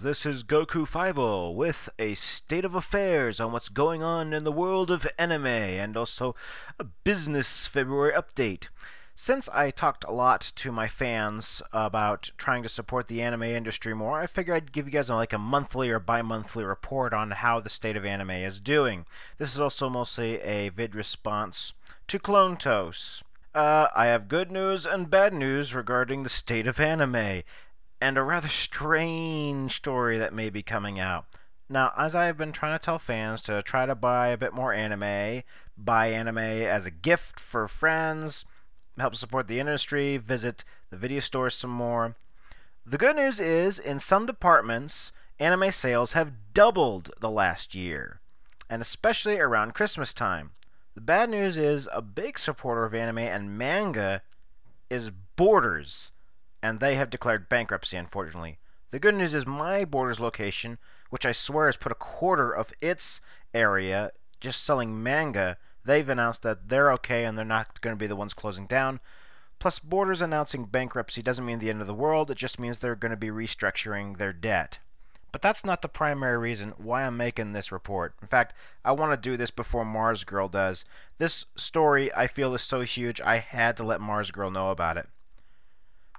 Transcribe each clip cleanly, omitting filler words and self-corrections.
This is Goku 50 with a state of affairs on what's going on in the world of anime and also a business February update. Since I talked a lot to my fans about trying to support the anime industry more, I figured I'd give you guys like a monthly or bi-monthly report on how the state of anime is doing. This is also mostly a vid response to Clone Toast. I have good news and bad news regarding the state of anime, and a rather strange story that may be coming out. Now, as I have been trying to tell fans to try to buy a bit more anime, buy anime as a gift for friends, help support the industry, visit the video stores some more. The good news is, in some departments, anime sales have doubled the last year, and especially around Christmas time. The bad news is, a big supporter of anime and manga is Borders, and they have declared bankruptcy, unfortunately. The good news is my Borders location, which I swear has put a quarter of its area just selling manga, they've announced that they're okay and they're not going to be the ones closing down. Plus, Borders announcing bankruptcy doesn't mean the end of the world, it just means they're going to be restructuring their debt. But that's not the primary reason why I'm making this report. In fact, I want to do this before Mars Girl does. This story, I feel, is so huge I had to let Mars Girl know about it.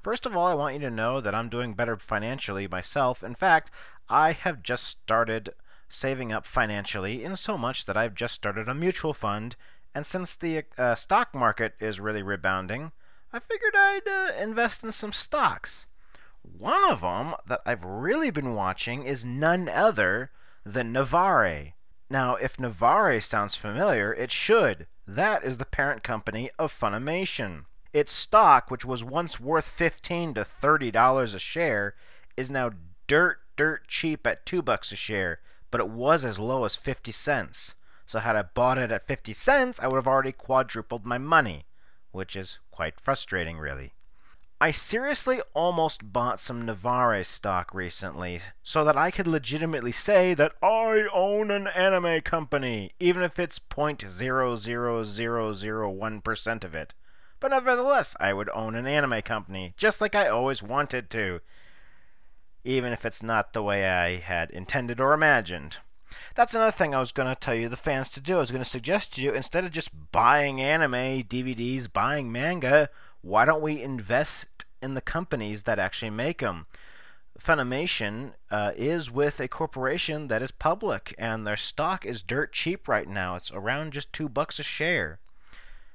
First of all, I want you to know that I'm doing better financially myself. In fact, I have just started saving up financially in so much that I've just started a mutual fund, and since the stock market is really rebounding, I figured I'd invest in some stocks. One of them that I've really been watching is none other than Navarre. Now, if Navarre sounds familiar, it should. That is the parent company of Funimation. Its stock, which was once worth $15 to $30 a share, is now dirt cheap at $2 a share, but it was as low as 50 cents. So had I bought it at 50 cents, I would have already quadrupled my money, which is quite frustrating, really. I seriously almost bought some Navarre stock recently so that I could legitimately say that I own an anime company, even if it's 0.00001% of it. But nevertheless, I would own an anime company, just like I always wanted to, even if it's not the way I had intended or imagined. That's another thing I was going to tell you the fans to do. I was going to suggest to you, instead of just buying anime, DVDs, buying manga, why don't we invest in the companies that actually make them? Funimation is with a corporation that is public, and their stock is dirt cheap right now. It's around just $2 a share.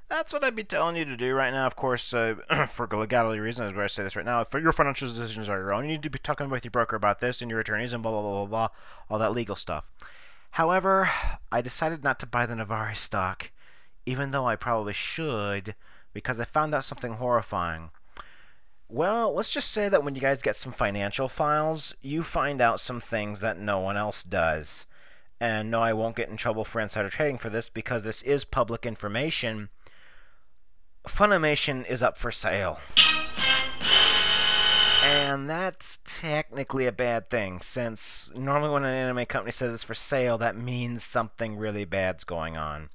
That's what I'd be telling you to do right now. Of course, for legality reasons, I say this right now. For your financial decisions are your own. You need to be talking with your broker about this and your attorneys and blah, blah, blah, blah, blah, all that legal stuff. However, I decided not to buy the Navarre stock, even though I probably should, because I found out something horrifying. Well, let's just say that when you guys get some financial files, you find out some things that no one else does. And no, I won't get in trouble for insider trading for this, because this is public information. Funimation is up for sale. And that's technically a bad thing, since normally when an anime company says it's for sale, that means something really bad's going on.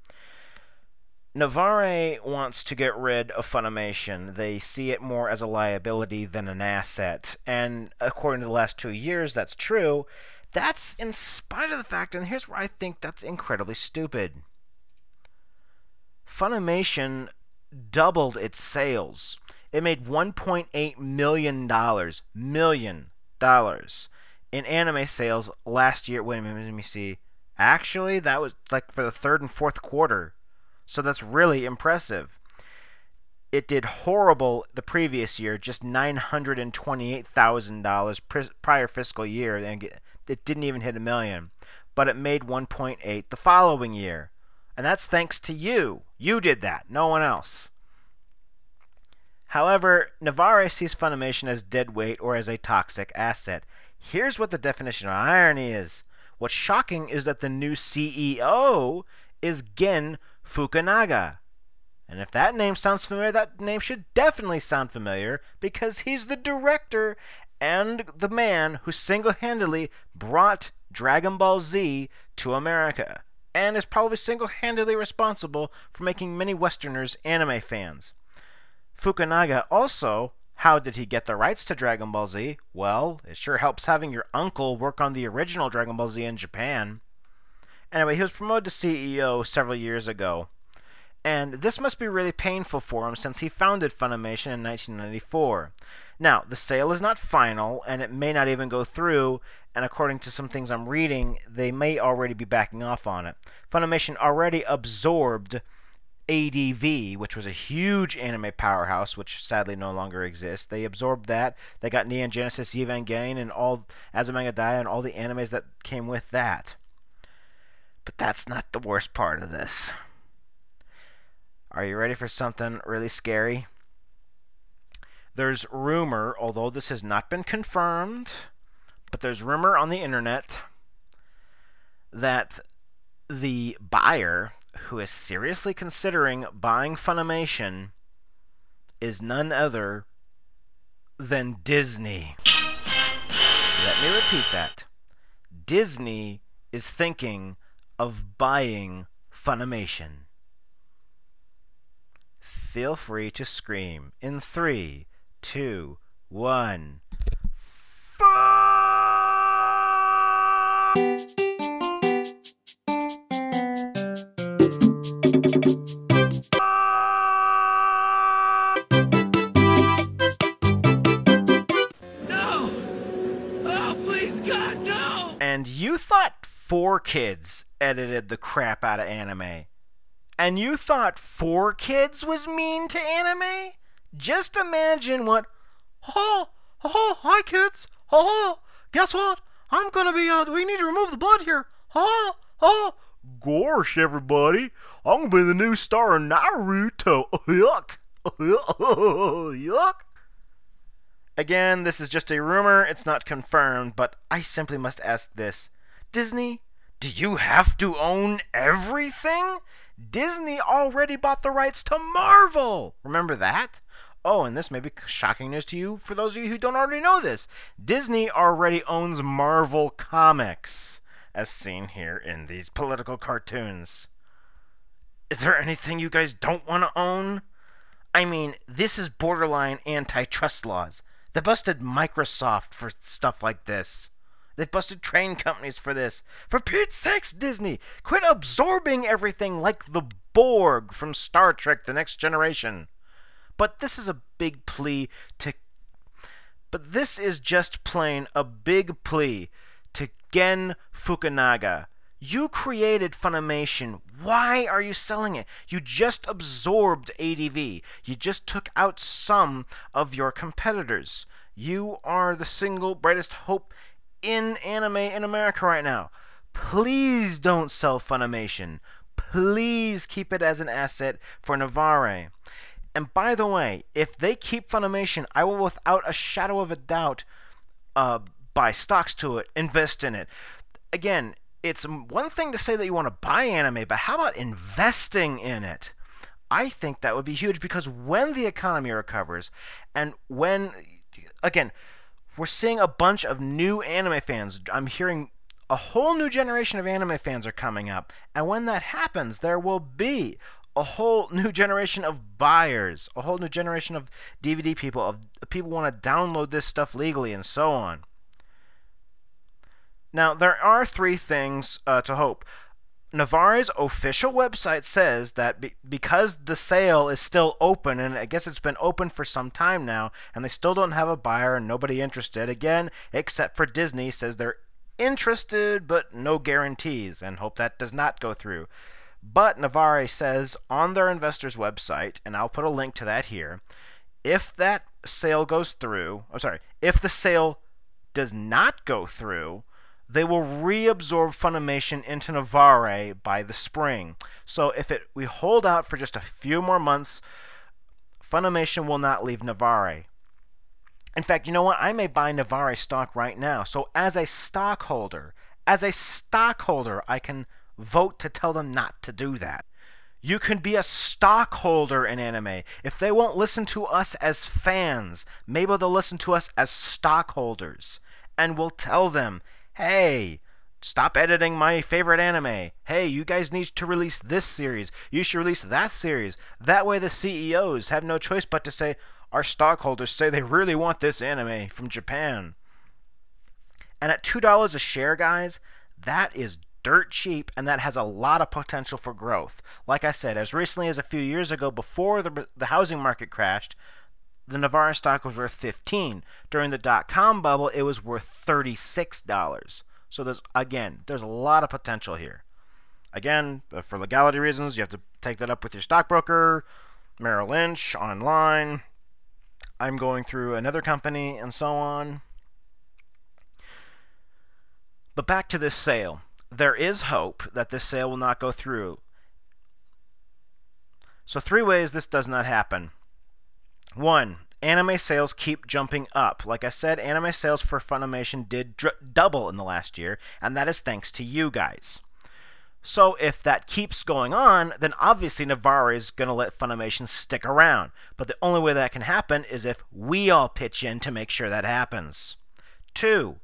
Navarre wants to get rid of Funimation. They see it more as a liability than an asset. And according to the last 2 years, that's true. That's in spite of the fact, and here's where I think that's incredibly stupid. Funimation doubled its sales. It made $1.8 million in anime sales last year. Wait a minute, let me see. Actually, that was like for the third and fourth quarter. So that's really impressive. It did horrible the previous year, just $928,000 prior fiscal year, and it didn't even hit $1 million. But it made 1.8 the following year. And that's thanks to you. You did that, no one else. However, Navarre sees Funimation as deadweight or as a toxic asset. Here's what the definition of irony is. What's shocking is that the new CEO is Gen Fukunaga. And if that name sounds familiar, that name should definitely sound familiar, because he's the director and the man who single-handedly brought Dragon Ball Z to America, and is probably single-handedly responsible for making many Westerners anime fans. Fukunaga also How did he get the rights to Dragon Ball Z? Well, it sure helps having your uncle work on the original Dragon Ball Z in Japan. Anyway, he was promoted to CEO several years ago. And this must be really painful for him since he founded Funimation in 1994. Now, the sale is not final, and it may not even go through, and according to some things I'm reading, they may already be backing off on it. Funimation already absorbed ADV, which was a huge anime powerhouse, which sadly no longer exists. They absorbed that. They got Neon Genesis Evangelion and all Azumanga Daioh and all the animes that came with that. But that's not the worst part of this. Are you ready for something really scary? There's rumor, although this has not been confirmed, but there's rumor on the internet that the buyer who is seriously considering buying Funimation is none other than Disney. Let me repeat that. Disney is thinking of buying Funimation. Feel free to scream in 3, 2, 1. No! Oh, please, God, no! And you thought 4Kids edited the crap out of anime. And you thought 4Kids was mean to anime? Just imagine what... hi kids. Guess what? I'm gonna be, we need to remove the blood here. Gosh, everybody. I'm gonna be the new star of Naruto. Yuck. Yuck. Again, this is just a rumor. It's not confirmed, but I simply must ask this. Disney, do you have to own everything? Disney already bought the rights to Marvel. Remember that? Oh, and this may be shocking news to you for those of you who don't already know this. Disney already owns Marvel Comics, as seen here in these political cartoons. Is there anything you guys don't want to own? I mean, this is borderline antitrust laws. They busted Microsoft for stuff like this. They've busted train companies for this. For Pete's sakes, Disney, quit absorbing everything like the Borg from Star Trek The Next Generation. But this is a big plea to... But this is just plain a big plea to Gen Fukunaga. You created Funimation. Why are you selling it? You just absorbed ADV. You just took out some of your competitors. You are the single brightest hope in anime in America right now. Please don't sell Funimation. Please keep it as an asset for Navarre. And by the way, if they keep Funimation, I will without a shadow of a doubt buy stocks to it, invest in it. Again, it's one thing to say that you want to buy anime, but how about investing in it? I think that would be huge because when the economy recovers and when, again, we're seeing a bunch of new anime fans. I'm hearing a whole new generation of anime fans are coming up. And when that happens, there will be a whole new generation of buyers, a whole new generation of DVD people, of people who want to download this stuff legally and so on. Now, there are 3 things to hope. Navarre's official website says that because the sale is still open, and I guess it's been open for some time now, and they still don't have a buyer and nobody interested, again, except for Disney, says they're interested but no guarantees, and hope that does not go through. But Navarre says on their investors' website, and I'll put a link to that here, if that sale goes through, if the sale does not go through, they will reabsorb Funimation into Navarre by the spring. So if we hold out for just a few more months, Funimation will not leave Navarre. In fact, you know what? I may buy Navarre stock right now. So as a stockholder, I can vote to tell them not to do that. You can be a stockholder in anime. If they won't listen to us as fans, maybe they'll listen to us as stockholders. And we'll tell them, hey, stop editing my favorite anime. Hey, you guys need to release this series. You should release that series. That way the CEOs have no choice but to say, Our stockholders say they really want this anime from Japan. And at $2 a share, guys, that is dirt cheap, and that has a lot of potential for growth. Like I said, as recently as a few years ago, before the housing market crashed, the Novara stock was worth $15. During the dot-com bubble, it was worth $36. So there's a lot of potential here. Again, for legality reasons, you have to take that up with your stockbroker, Merrill Lynch, online. I'm going through another company, and so on. But back to this sale. There is hope that this sale will not go through. So 3 ways this does not happen. 1. Anime sales keep jumping up. Like I said, anime sales for Funimation did double in the last year, and that is thanks to you guys. So if that keeps going on, then obviously Navarre is going to let Funimation stick around. But the only way that can happen is if we all pitch in to make sure that happens. 2.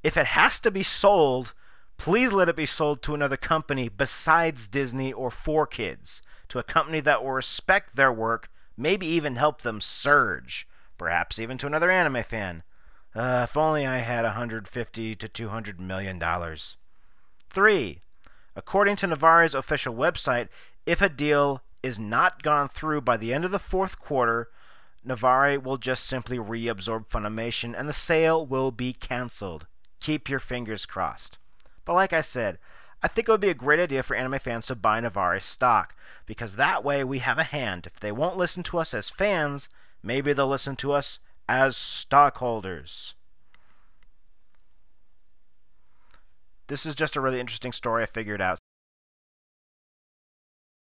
If it has to be sold, please let it be sold to another company besides Disney or 4Kids, to a company that will respect their work, maybe even help them surge, perhaps even to another anime fan. If only I had $150 to $200 million. 3. According to Navarre's official website, if a deal is not gone through by the end of the 4th quarter, Navarre will just simply reabsorb Funimation and the sale will be canceled. Keep your fingers crossed. But like I said, I think it would be a great idea for anime fans to buy Navarre stock, because that way we have a hand. If they won't listen to us as fans, maybe they'll listen to us as stockholders. This is just a really interesting story I figured out.